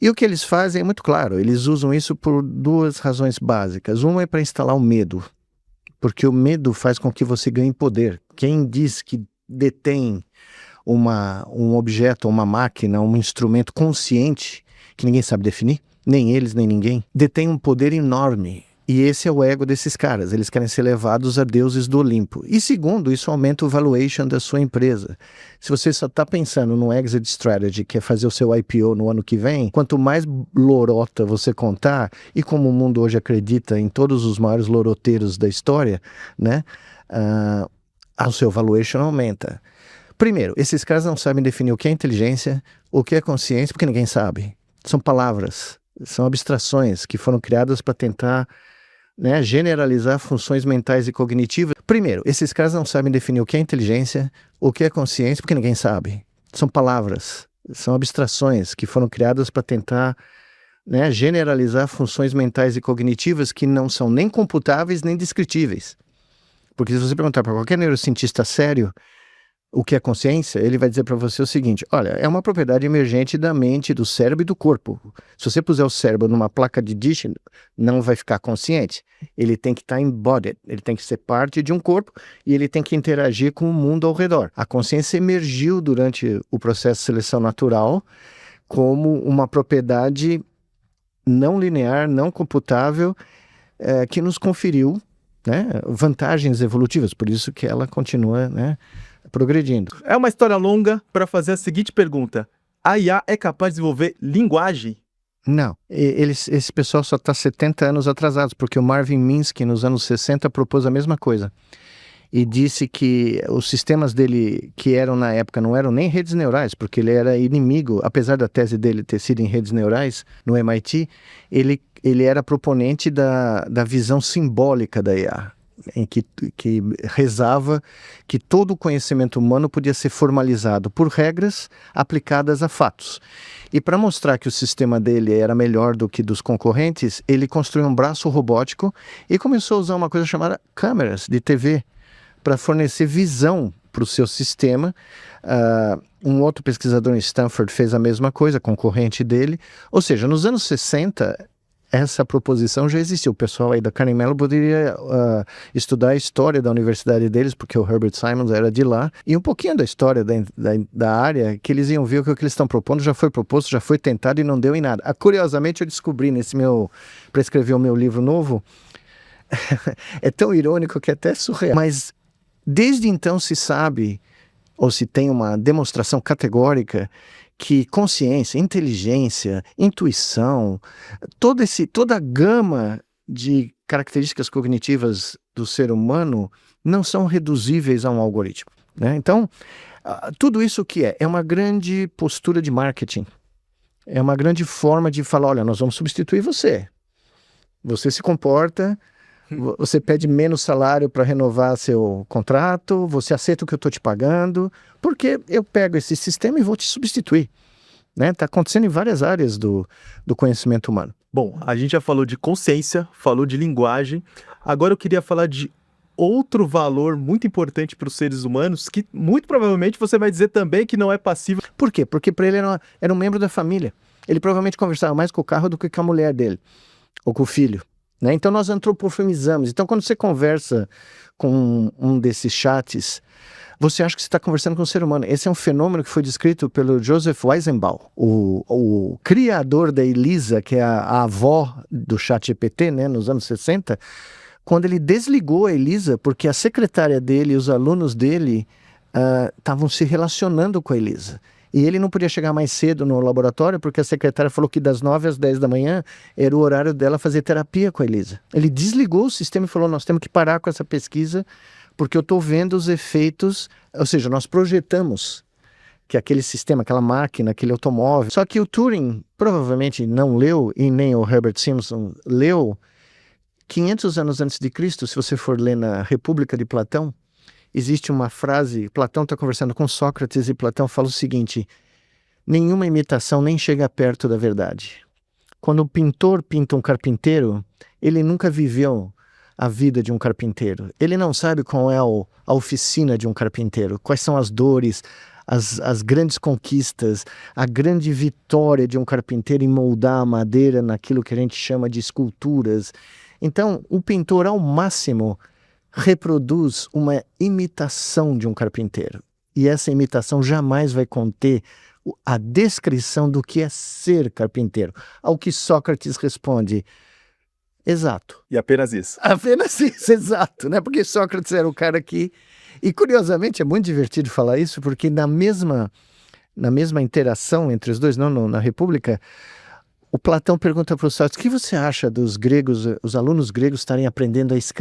E o que eles fazem é muito claro, eles usam isso por duas razões básicas. Uma é para instalar o medo, porque o medo faz com que você ganhe poder. Quem diz que detém um objeto, uma máquina, um instrumento consciente, que ninguém sabe definir, nem eles, nem ninguém, detém um poder enorme. E esse é o ego desses caras, eles querem ser levados a deuses do Olimpo. E segundo, isso aumenta o valuation da sua empresa. Se você só está pensando no exit strategy, que é fazer o seu IPO no ano que vem, quanto mais lorota você contar, e como o mundo hoje acredita em todos os maiores loroteiros da história, né, o seu valuation aumenta. Primeiro, esses caras não sabem definir o que é inteligência, o que é consciência, porque ninguém sabe. São palavras, são abstrações que foram criadas para tentar, né, generalizar funções mentais e cognitivas. Primeiro, esses caras não sabem definir o que é inteligência, o que é consciência, porque ninguém sabe. São palavras, são abstrações que foram criadas para tentar, né, generalizar funções mentais e cognitivas que não são nem computáveis nem descritíveis. Porque se você perguntar para qualquer neurocientista sério o que é consciência, ele vai dizer para você o seguinte: olha, é uma propriedade emergente da mente, do cérebro e do corpo. Se você puser o cérebro numa placa de dish, não vai ficar consciente. Ele tem que estar embodied, ele tem que ser parte de um corpo e ele tem que interagir com o mundo ao redor. A consciência emergiu durante o processo de seleção natural como uma propriedade não linear, não computável, que nos conferiu, né, vantagens evolutivas, por isso que ela continua, né, progredindo. É uma história longa para fazer a seguinte pergunta: a IA é capaz de desenvolver linguagem? Não, esse pessoal só está 70 anos atrasados, porque o Marvin Minsky, nos anos 60, propôs a mesma coisa. E disse que os sistemas dele, que eram na época, não eram nem redes neurais, porque ele era inimigo, apesar da tese dele ter sido em redes neurais, no MIT, ele era proponente da visão simbólica da IA, em que rezava que todo o conhecimento humano podia ser formalizado por regras aplicadas a fatos. E para mostrar que o sistema dele era melhor do que dos concorrentes, ele construiu um braço robótico e começou a usar uma coisa chamada câmeras de TV para fornecer visão para o seu sistema. Um outro pesquisador em Stanford fez a mesma coisa, concorrente dele. Ou seja, nos anos 60, essa proposição já existia. O pessoal aí da Carnegie Mellon poderia estudar a história da universidade deles, porque o Herbert Simons era de lá, e um pouquinho da história da área, que eles iam ver que o que eles estão propondo já foi proposto, já foi tentado e não deu em nada. Curiosamente, eu descobri para escrever o meu livro novo, é tão irônico que é até surreal, mas desde então se sabe, ou se tem uma demonstração categórica, que consciência, inteligência, intuição, toda a gama de características cognitivas do ser humano não são reduzíveis a um algoritmo, né? Então, tudo isso o que é? É uma grande postura de marketing. É uma grande forma de falar: olha, nós vamos substituir você. Você se comporta, você pede menos salário para renovar seu contrato, você aceita o que eu estou te pagando, porque eu pego esse sistema e vou te substituir. Está acontecendo em várias áreas do conhecimento humano. Bom, a gente já falou de consciência, falou de linguagem. Agora eu queria falar de outro valor muito importante para os seres humanos, que muito provavelmente você vai dizer também que não é passível. Por quê? Porque para ele era um membro da família. Ele provavelmente conversava mais com o carro do que com a mulher dele, ou com o filho. Né? Então nós antropomorfizamos. Então quando você conversa com um desses chats, você acha que você está conversando com um ser humano. Esse é um fenômeno que foi descrito pelo Joseph Weizenbaum, o criador da Elisa, que é a avó do ChatGPT, né, nos anos 60, quando ele desligou a Elisa, porque a secretária dele e os alunos dele estavam se relacionando com a Elisa. E ele não podia chegar mais cedo no laboratório, porque a secretária falou que das 9 às 10 da manhã era o horário dela fazer terapia com a Elisa. Ele desligou o sistema e falou: nós temos que parar com essa pesquisa, porque eu estou vendo os efeitos, ou seja, nós projetamos que aquele sistema, aquela máquina, aquele automóvel. Só que o Turing provavelmente não leu, e nem o Herbert Simpson leu, 500 anos antes de Cristo, se você for ler na República de Platão, existe uma frase, Platão está conversando com Sócrates e Platão fala o seguinte: nenhuma imitação nem chega perto da verdade. Quando o pintor pinta um carpinteiro, ele nunca viveu a vida de um carpinteiro. Ele não sabe qual é a oficina de um carpinteiro, quais são as dores, as grandes conquistas, a grande vitória de um carpinteiro em moldar a madeira naquilo que a gente chama de esculturas. Então, o pintor, ao máximo, reproduz uma imitação de um carpinteiro. E essa imitação jamais vai conter a descrição do que é ser carpinteiro. Ao que Sócrates responde: exato. E apenas isso. Apenas isso, exato, né? Porque Sócrates era o cara que... E curiosamente é muito divertido falar isso, porque na mesma interação entre os dois, na República, o Platão pergunta para o Sócrates: o que você acha dos gregos, os alunos gregos estarem aprendendo a escrever?